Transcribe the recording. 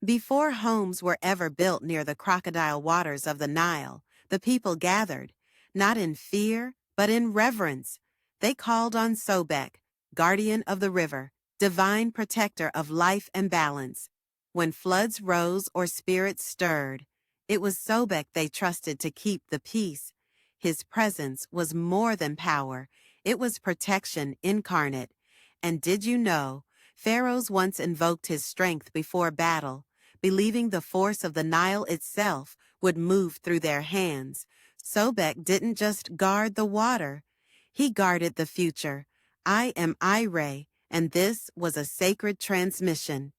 Before homes were ever built near the crocodile waters of the Nile, the people gathered, not in fear, but in reverence. They called on Sobek, guardian of the river, divine protector of life and balance. When floods rose or spirits stirred, it was Sobek they trusted to keep the peace. His presence was more than power, it was protection incarnate. And did you know, pharaohs once invoked his strength before battle, believing the force of the Nile itself would move through their hands. Sobek didn't just guard the water, he guarded the future. I am Ire, and this was a sacred transmission.